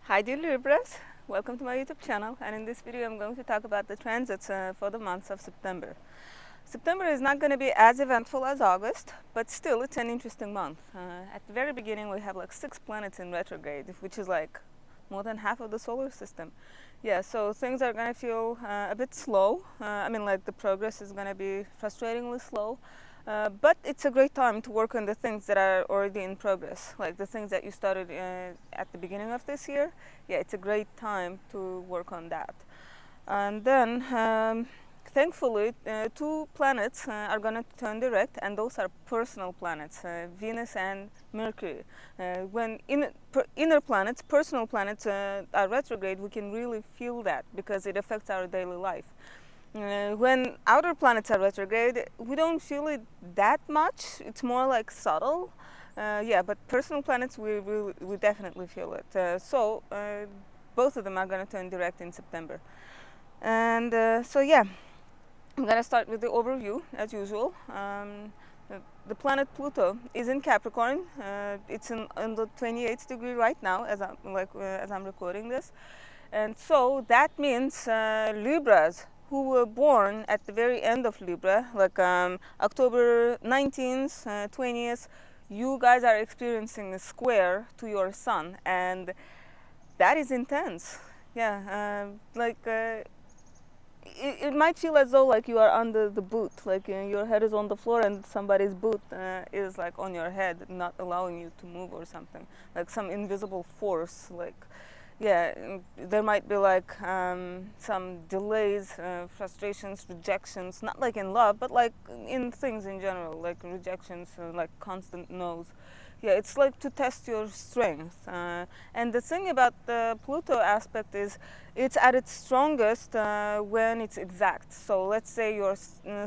Hi dear Libras, welcome to my YouTube channel, and in this video I'm going to talk about the transits for the month of September. September is not going to be as eventful as August, but still it's an interesting month. At the very beginning we have like 6 planets in retrograde, which is like more than half of the solar system. Yeah, so things are going to feel a bit slow. Like the progress is going to be frustratingly slow. But it's a great time to work on the things that are already in progress, like the things that you started at the beginning of this year. Yeah, it's a great time to work on that. And then, thankfully, 2 planets are going to turn direct, and those are personal planets, Venus and Mercury. When inner planets, personal planets, are retrograde, we can really feel that because it affects our daily life. When outer planets are retrograde, we don't feel it that much. It's more like subtle. Yeah, but personal planets, we definitely feel it. Both of them are going to turn direct in September. And yeah, I'm going to start with the overview as usual. The planet Pluto is in Capricorn. It's in the 28th degree right now as I'm recording this. And so that means Libras who were born at the very end of Libra, like October 19th, 20th, you guys are experiencing a square to your sun, and that is intense. Yeah, it might feel as though like you are under the boot, like your head is on the floor and somebody's boot is like on your head, not allowing you to move or something, like some invisible force. Like, yeah, there might be like some delays, frustrations, rejections, not like in love, but like in things in general, like rejections, like constant no's. Yeah, it's like to test your strength. And the thing about the Pluto aspect is it's at its strongest when it's exact. So let's say your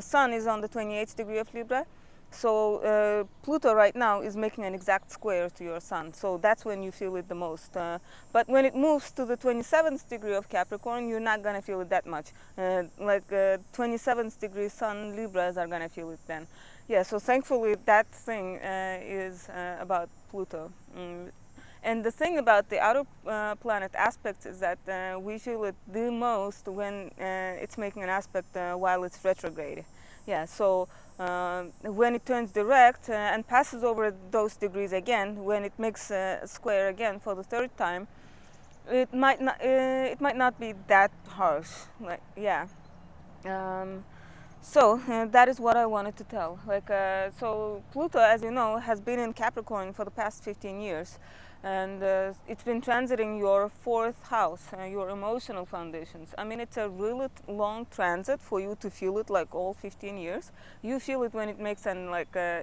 sun is on the 28th degree of Libra. So Pluto right now is making an exact square to your sun. So that's when you feel it the most. But when it moves to the 27th degree of Capricorn, you're not going to feel it that much. 27th degree sun Libras are going to feel it then. Yeah, so thankfully that thing is about Pluto. And the thing about the outer planet aspects is that we feel it the most when it's making an aspect while it's retrograde. Yeah, so when it turns direct and passes over those degrees again, when it makes a square again for the third time, it might not be that harsh. Like, yeah. That is what I wanted to tell. So Pluto, as you know, has been in Capricorn for the past 15 years, and it's been transiting your 4th house, your emotional foundations. I mean, it's a really long transit for you to feel it like all 15 years. You feel it when it makes an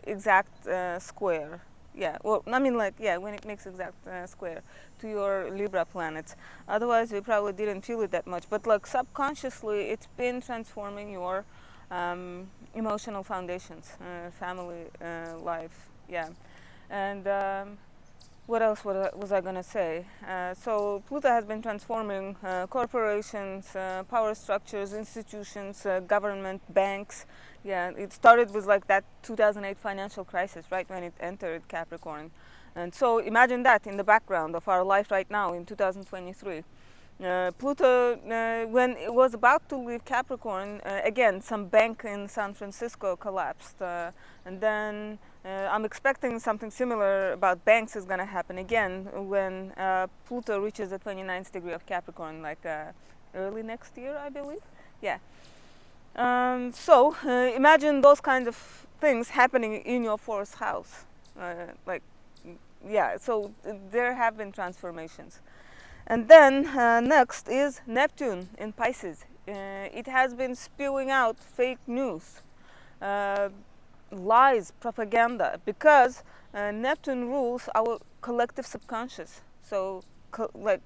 exact square. Yeah, well, when it makes exact square to your Libra planet. Otherwise, we probably didn't feel it that much. But like subconsciously, it's been transforming your emotional foundations, family life. Yeah, and what else was I gonna say? So Pluto has been transforming corporations, power structures, institutions, government, banks. Yeah, it started with like that 2008 financial crisis, right when it entered Capricorn. And so imagine that in the background of our life right now in 2023. Pluto, when it was about to leave Capricorn, again, some bank in San Francisco collapsed. And then I'm expecting something similar about banks is going to happen again when Pluto reaches the 29th degree of Capricorn, like early next year, I believe. Yeah. Imagine those kinds of things happening in your 4th house. Yeah, so there have been transformations. And then next is Neptune in Pisces. It has been spewing out fake news, uh, lies, propaganda, because Neptune rules our collective subconscious. So,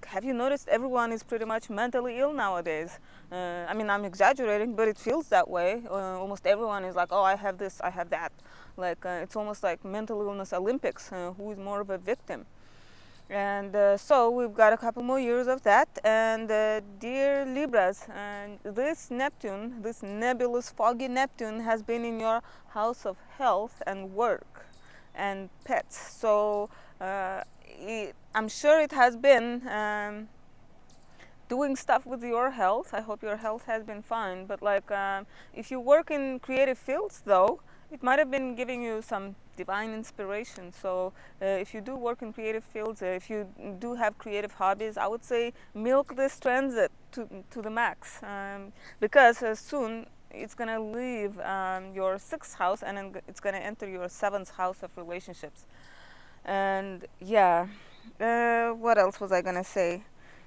have you noticed everyone is pretty much mentally ill nowadays? I'm exaggerating, but it feels that way. Almost everyone is like, oh, I have this, I have that. It's almost like mental illness Olympics. Who is more of a victim? And so we've got a couple more years of that. And dear Libras, this Neptune, this nebulous, foggy Neptune, has been in your house of health and work and pets. So I'm sure it has been doing stuff with your health. I hope your health has been fine. But like, if you work in creative fields, though, it might have been giving you some divine inspiration. So, if you do work in creative fields, if you do have creative hobbies, I would say milk this transit to the max, because soon it's gonna leave your sixth house, and then it's gonna enter your seventh house of relationships. And yeah, what else was I gonna say?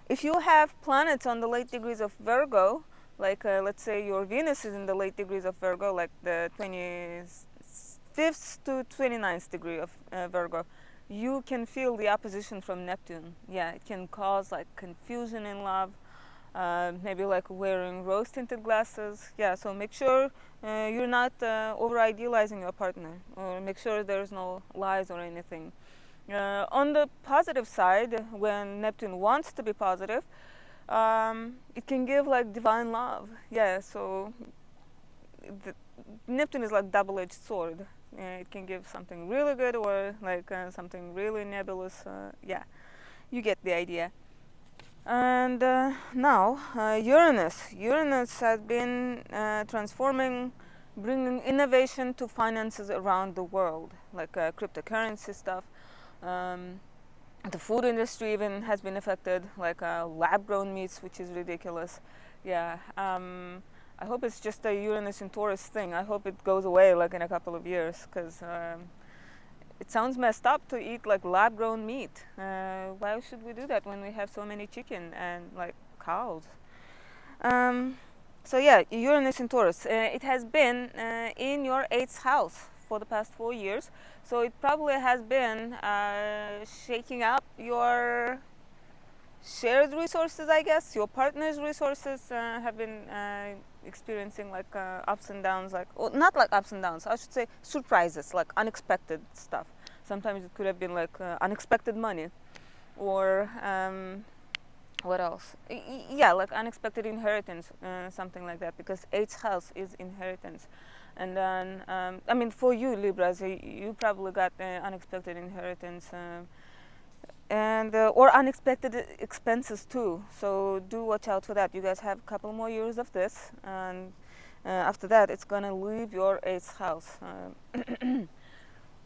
If you have planets on the late degrees of Virgo, like let's say your Venus is in the late degrees of Virgo, like the 25th to 29th degree of Virgo, you can feel the opposition from Neptune. Yeah, it can cause like confusion in love, maybe like wearing rose tinted glasses. Yeah, so make sure you're not over idealizing your partner, or make sure there's no lies or anything. On the positive side, when Neptune wants to be positive, it can give like divine love. Yeah, so the, Neptune is like double-edged sword. It can give something really good or like something really nebulous. Yeah, you get the idea. And now Uranus has been transforming, bringing innovation to finances around the world, like cryptocurrency stuff. Um, the food industry even has been affected, like lab-grown meats, which is ridiculous. Yeah. I hope it's just a Uranus and Taurus thing. I hope it goes away like in a couple of years, because it sounds messed up to eat like lab-grown meat. Why should we do that when we have so many chicken and like cows? Um, so yeah, Uranus in Taurus. It has been in your eighth house for the past 4 years. So it probably has been shaking up your shared resources, I guess. Your partner's resources have been experiencing like ups and downs, like, well, not like ups and downs, I should say surprises, like unexpected stuff. Sometimes it could have been like unexpected money, or what else? Yeah, like unexpected inheritance, something like that, because eighth house is inheritance. And then, I mean, for you Libras, you probably got unexpected inheritance. And or unexpected expenses too, so do watch out for that. You guys have a couple more years of this, and after that it's gonna leave your eighth house.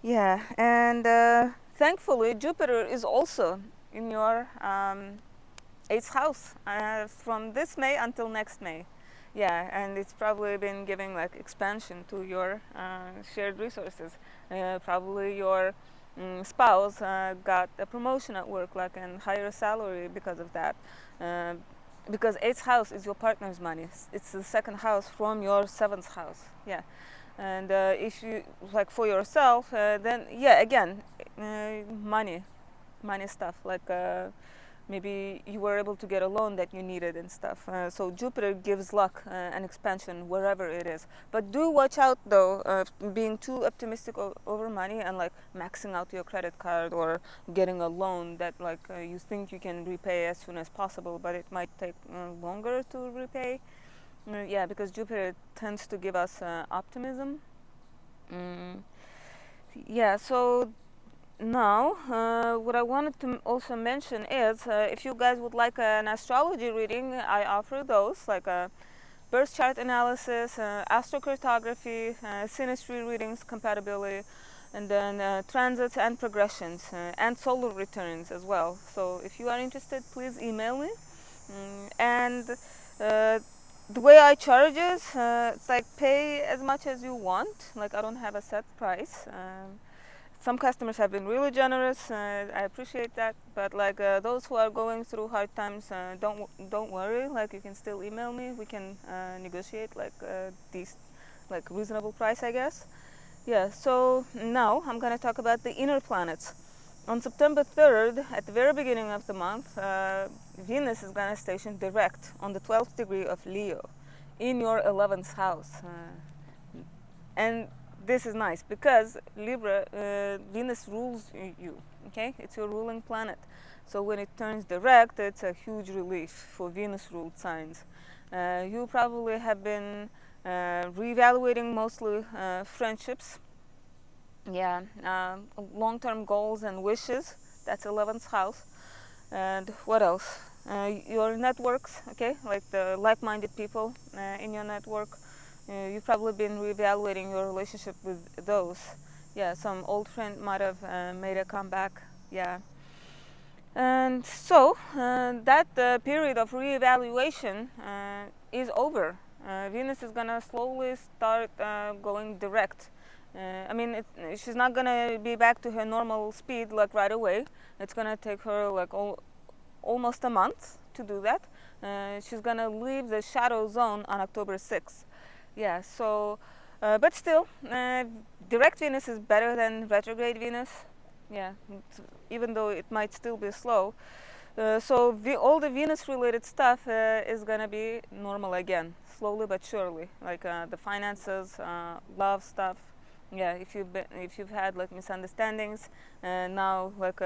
Yeah, and thankfully Jupiter is also in your eighth house from this May until next May. Yeah, and it's probably been giving like expansion to your shared resources. Probably your spouse got a promotion at work, like, and higher salary because of that. Uh, because eighth house is your partner's money. It's the second house from your seventh house. Yeah, and if you like for yourself, then yeah, again, money, money stuff like. Maybe you were able to get a loan that you needed and stuff. So Jupiter gives luck and expansion wherever it is. But do watch out though, being too optimistic over money and like maxing out your credit card or getting a loan that like you think you can repay as soon as possible, but it might take longer to repay. Yeah, because Jupiter tends to give us optimism. Mm. Yeah, so now, what I wanted to also mention is if you guys would like an astrology reading, I offer those, like a birth chart analysis, astrocartography, synastry readings, compatibility, and then transits and progressions, and solar returns as well. So if you are interested, please email me. And the way I charge is, it's like pay as much as you want. Like I don't have a set price. Some customers have been really generous. I appreciate that. But like those who are going through hard times, don't worry. Like you can still email me. We can negotiate like these like reasonable price, I guess. Yeah. So now I'm gonna talk about the inner planets. On September 3rd, at the very beginning of the month, Venus is gonna station direct on the 12th degree of Leo, in your 11th house, and this is nice because Libra, Venus rules you. Okay, it's your ruling planet. So when it turns direct, it's a huge relief for Venus-ruled signs. You probably have been reevaluating mostly friendships, Yeah, long-term goals and wishes. That's 11th house. And what else? Your networks, okay, like the like-minded people in your network. You've probably been reevaluating your relationship with those. Yeah, some old friend might have made a comeback. Yeah. And so that period of reevaluation is over. Venus is gonna slowly start going direct. I mean, she's not gonna be back to her normal speed like right away. It's gonna take her like almost a month to do that. She's gonna leave the shadow zone on October 6th. Yeah. So, but still, direct Venus is better than retrograde Venus. Yeah, even though it might still be slow. So all the Venus-related stuff is gonna be normal again, slowly but surely. Like the finances, love stuff. Yeah, if you've had like misunderstandings, now like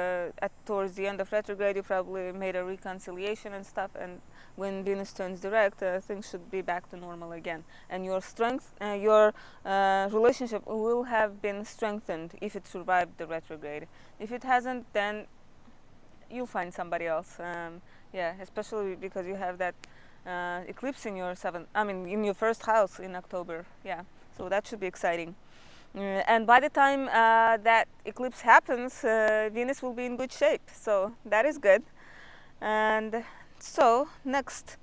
towards the end of retrograde, you probably made a reconciliation and stuff. And when Venus turns direct, things should be back to normal again. And your strength, your relationship will have been strengthened if it survived the retrograde. If it hasn't, then you'll find somebody else. Yeah, especially because you have that eclipse in your seventh. I mean, in your first house in October. Yeah, so that should be exciting. And by the time that eclipse happens, Venus will be in good shape. So that is good. And so next,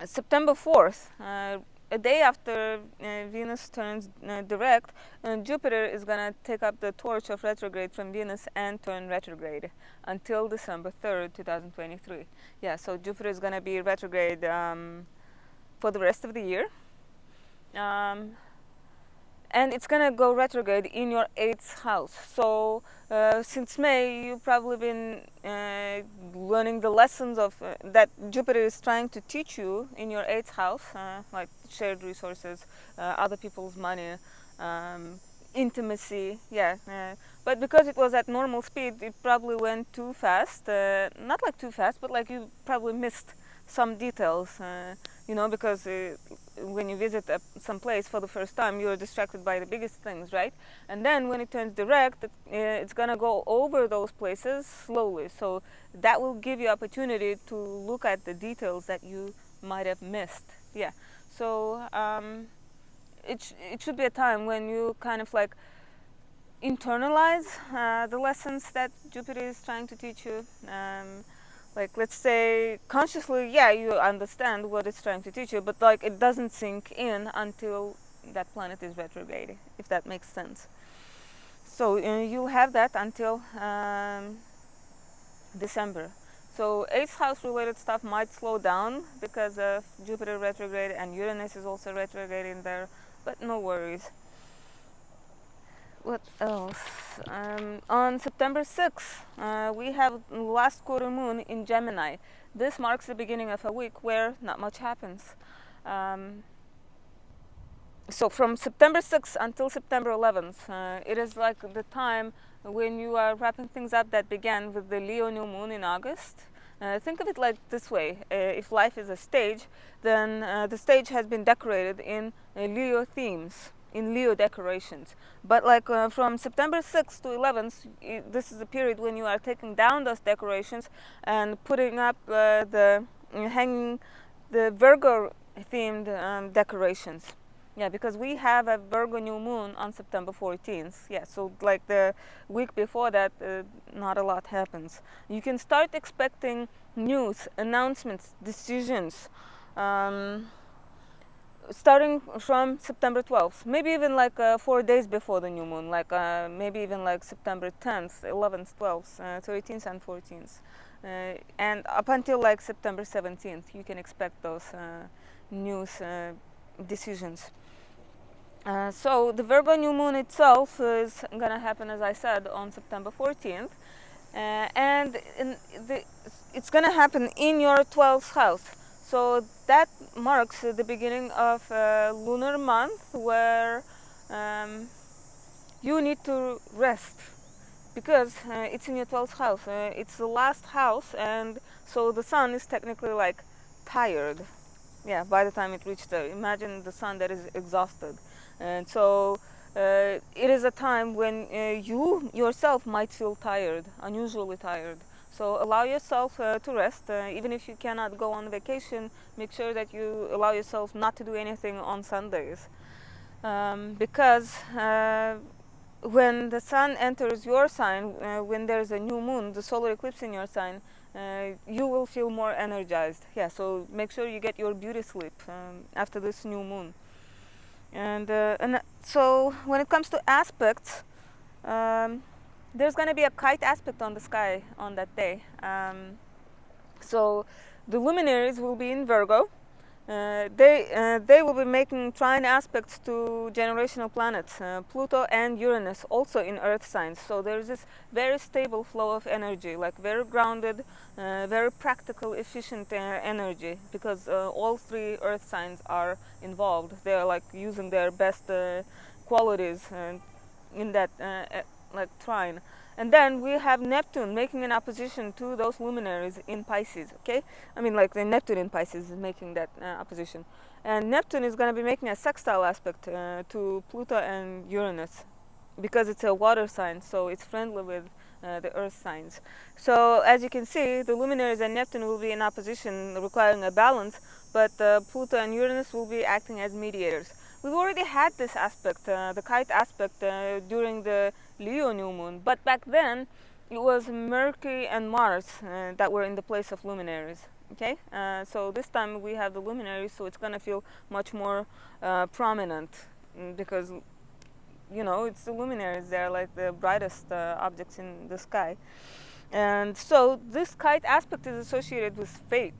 September 4th, a day after Venus turns direct, Jupiter is going to take up the torch of retrograde from Venus and turn retrograde until December 3rd, 2023. Yeah, so Jupiter is going to be retrograde for the rest of the year. And it's gonna go retrograde in your 8th house. So since May, you've probably been learning the lessons of that Jupiter is trying to teach you in your 8th house, like shared resources, other people's money, intimacy. Yeah, but because it was at normal speed, it probably went too fast. Not like too fast, but like you probably missed some details. Because when you visit some place for the first time, you're distracted by the biggest things, right? And then when it turns direct, it's gonna go over those places slowly. So that will give you opportunity to look at the details that you might have missed. Yeah. So it should be a time when you kind of like internalize the lessons that Jupiter is trying to teach you. Like let's say consciously, yeah, you understand what it's trying to teach you, but like it doesn't sink in until that planet is retrograde, if that makes sense. So you'll have that until December. So 8th house related stuff might slow down because of Jupiter retrograde, and Uranus is also retrograde in there, but no worries. What else? On September 6th, we have last quarter moon in Gemini. This marks the beginning of a week where not much happens. Um, so from September 6th until September 11th, it is like the time when you are wrapping things up that began with the Leo new moon in August. Think of it like this way. If life is a stage, then the stage has been decorated in Leo themes, in Leo decorations. But like from September 6th to 11th, this is the period when you are taking down those decorations and putting up hanging the Virgo themed decorations. Yeah, because we have a Virgo new moon on September 14th. Yeah, so like the week before that, not a lot happens. You can start expecting news, announcements, decisions, starting from September 12th. Maybe even like 4 days before the new moon, like maybe even like September 10th, 11th, 12th, 13th, and 14th. And up until like September 17th, you can expect those news decisions. So the Virgo new moon itself is going to happen, as I said, on September 14th, and it's going to happen in your 12th house. So that marks the beginning of a lunar month where you need to rest, because it's in your 12th house. It's the last house, and so the sun is technically like tired. Yeah, by the time it reached there, imagine the sun that is exhausted. And so it is a time when you yourself might feel tired, unusually tired. So allow yourself to rest. Even if you cannot go on vacation, make sure that you allow yourself not to do anything on Sundays. Because when the sun enters your sign, when there's a new moon, the solar eclipse in your sign, you will feel more energized. Yeah, so make sure you get your beauty sleep after this new moon. And so when it comes to aspects, um, there's going to be a kite aspect on the sky on that day. So the luminaries will be in Virgo. They will be making trine aspects to generational planets, Pluto and Uranus, also in Earth signs. So there's this very stable flow of energy, like very grounded, very practical, efficient energy, because all three Earth signs are involved. They're like using their best qualities in that like trine. And then we have Neptune making an opposition to those luminaries in Pisces. Okay, I mean, like the Neptune in Pisces is making that opposition, and Neptune is going to be making a sextile aspect to Pluto and Uranus, because it's a water sign, so it's friendly with the earth signs. So as you can see, the luminaries and Neptune will be in opposition, requiring a balance, but Pluto and Uranus will be acting as mediators. We've already had this aspect, the kite aspect, during the Leo new moon, but back then it was Mercury and Mars that were in the place of luminaries. Okay, so this time we have the luminaries, so it's going to feel much more prominent, because it's the luminaries. They're like the brightest objects in the sky. And so this kite aspect is associated with fate,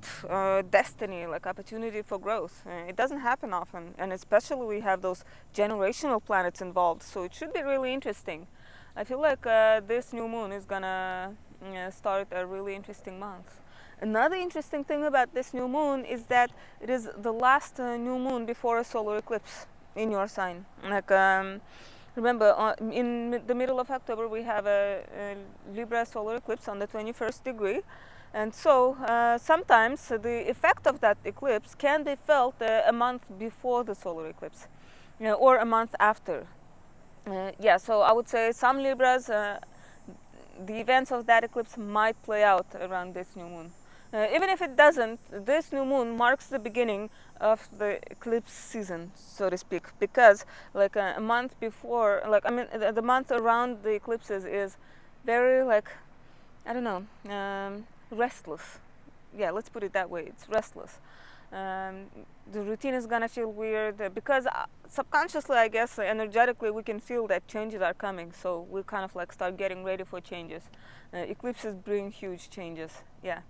destiny, like opportunity for growth. It doesn't happen often, and especially we have those generational planets involved, so it should be really interesting. I feel like this new moon is gonna start a really interesting month. Another interesting thing about this new moon is that it is the last new moon before a solar eclipse in your sign. Like, remember, in the middle of October, we have a Libra solar eclipse on the 21st degree. And so sometimes the effect of that eclipse can be felt a month before the solar eclipse, or a month after. Yeah, so I would say some Libras, the events of that eclipse might play out around this new moon. Even if it doesn't, this new moon marks the beginning of the eclipse season, so to speak, because like a month before, like, I mean, the month around the eclipses is very, like, I don't know, restless. Yeah, let's put it that way. It's restless. Um, the routine is gonna feel weird because subconsciously, I guess, energetically, we can feel that changes are coming. So we kind of like start getting ready for changes. Eclipses bring huge changes. Yeah,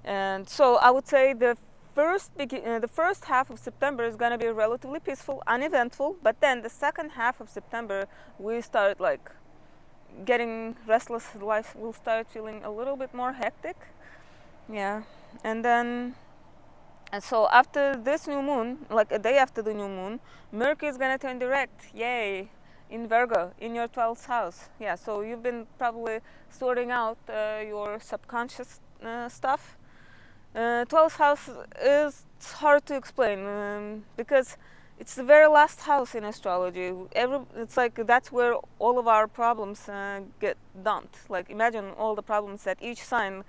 and so I would say the first half of September is gonna be relatively peaceful, uneventful. But then the second half of September, we start like getting restless. Life will start feeling a little bit more hectic. Yeah, and then. And so after this new moon, like a day after the new moon, Mercury is gonna turn direct. Yay! In Virgo, in your 12th house. Yeah, so you've been probably sorting out your subconscious stuff. 12th house is hard to explain because it's the very last house in astrology. It's like that's where all of our problems get dumped. Like imagine all the problems that each sign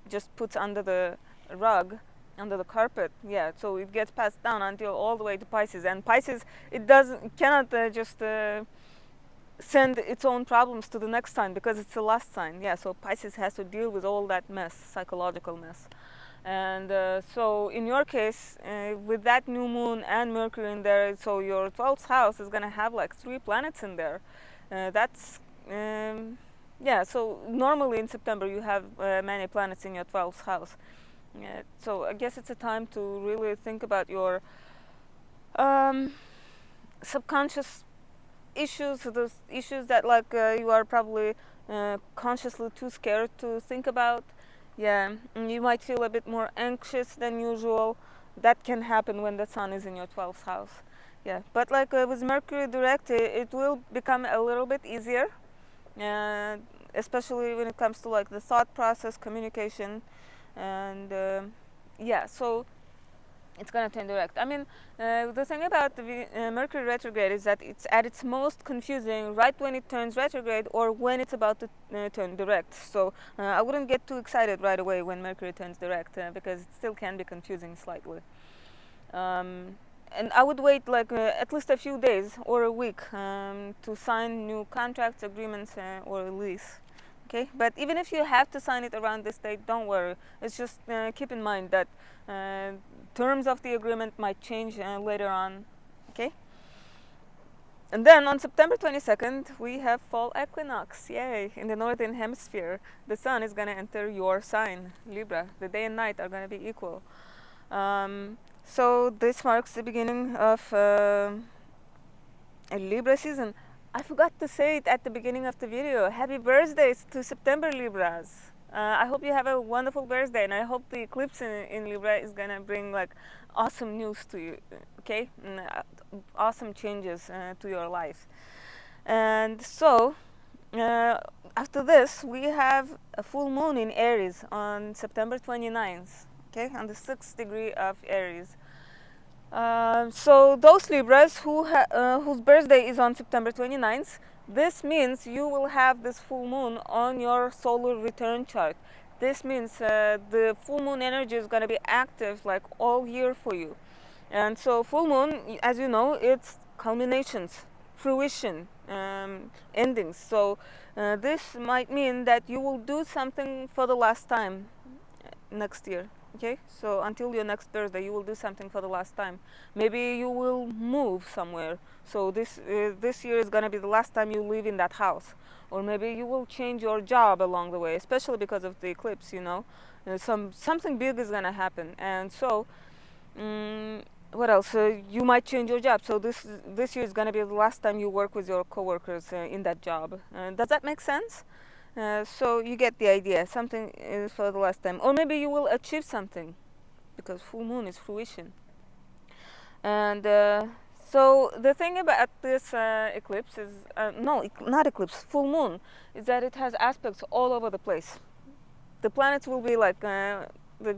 just puts under the rug, under the carpet. Yeah, so it gets passed down until all the way to Pisces. And Pisces, it cannot just send its own problems to the next sign because it's the last sign. Yeah, so Pisces has to deal with all that mess, psychological mess. And so in your case, with that new moon and Mercury in there, so your 12th house is going to have like 3 planets in there. That's yeah, so normally in September you have many planets in your 12th house. So I guess it's a time to really think about your subconscious issues, those issues that like you are probably consciously too scared to think about. Yeah, you might feel a bit more anxious than usual. That can happen when the sun is in your 12th house. Yeah, but like with Mercury direct, it will become a little bit easier, uh, especially when it comes to like the thought process, communication, and yeah. So it's gonna turn direct. I mean, the thing about the Mercury retrograde is that it's at its most confusing right when it turns retrograde or when it's about to turn direct. So I wouldn't get too excited right away when Mercury turns direct because it still can be confusing slightly. And I would wait like at least a few days or a week to sign new contracts, agreements, or a lease. Okay, but even if you have to sign it around this date, don't worry. It's just keep in mind that uh, terms of the agreement might change later on. Okay, and then on September 22nd, we have fall equinox. Yay! In the northern hemisphere, the sun is going to enter your sign, Libra. The day and night are going to be equal. So this marks the beginning of a Libra season. I forgot to say it at the beginning of the video. Happy birthdays to September Libras. I hope you have a wonderful birthday, and I hope the eclipse in Libra is gonna bring like awesome news to you. Okay, awesome changes to your life. And so uh, after this, we have a full moon in Aries on September 29th. Okay, on the 6th degree of Aries. So those Libras whose birthday is on September 29th, this means you will have this full moon on your solar return chart. This means the full moon energy is going to be active like all year for you. And so full moon, as you know, it's culminations, fruition, endings. So this might mean that you will do something for the last time next year. Okay, so until your next birthday, you will do something for the last time. Maybe you will move somewhere. So this year is gonna be the last time you live in that house, or maybe you will change your job along the way, especially because of the eclipse. You know, something big is gonna happen, and so. What else? You might change your job. So this year is gonna be the last time you work with your coworkers in that job. Does that make sense? So you get the idea. Something is for the last time, or maybe you will achieve something, because full moon is fruition. And so the thing about this eclipse is no, not eclipse, full moon, is that it has aspects all over the place. The planets will be like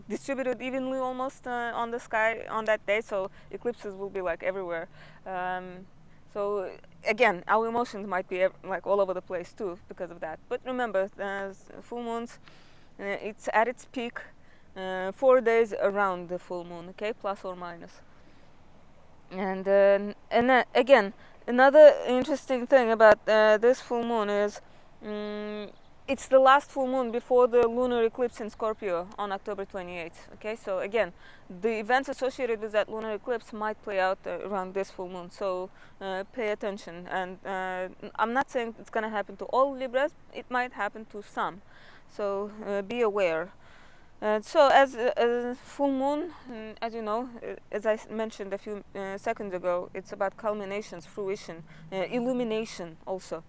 distributed evenly almost on the sky on that day. So eclipses will be like everywhere. So again, our emotions might be like all over the place too because of that. But remember, full moons, it's at its peak 4 days around the full moon. Okay, plus or minus. And again, another interesting thing about this full moon is it's the last full moon before the lunar eclipse in Scorpio on October 28th. Okay, so again, the events associated with that lunar eclipse might play out around this full moon. So pay attention. And I'm not saying it's going to happen to all Libras. It might happen to some. So be aware. So as a full moon, as you know, as I mentioned a few seconds ago, it's about culminations, fruition, illumination also.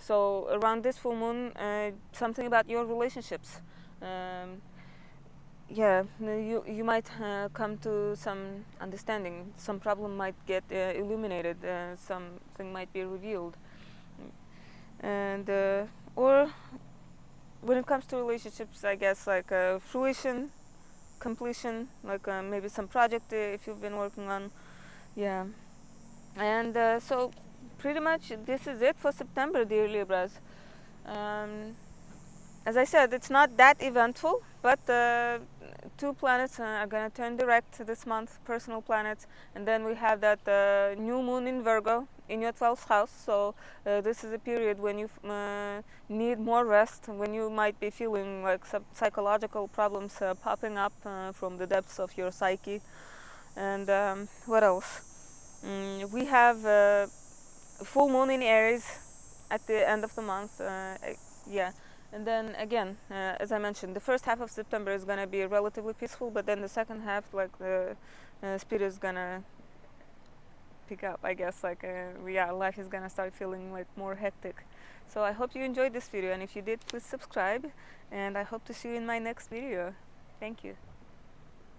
So around this full moon, something about your relationships. Um, yeah, you might come to some understanding. Some problem might get illuminated. Something might be revealed, and or when it comes to relationships, I guess like fruition, completion, like maybe some project if you've been working on. Yeah, and so pretty much this is it for September, dear Libras. Um, as I said, it's not that eventful, but two planets are going to turn direct this month, personal planets, and then we have that new moon in Virgo in your 12th house. So this is a period when you need more rest, when you might be feeling like some psychological problems popping up from the depths of your psyche. And what else? We have full moon in Aries at the end of the month. Yeah, and then again, as I mentioned, the first half of September is gonna be relatively peaceful, but then the second half, like the speed is gonna pick up. I guess like yeah, life is gonna start feeling like more hectic. So I hope you enjoyed this video, and if you did, please subscribe, and I hope to see you in my next video. Thank you.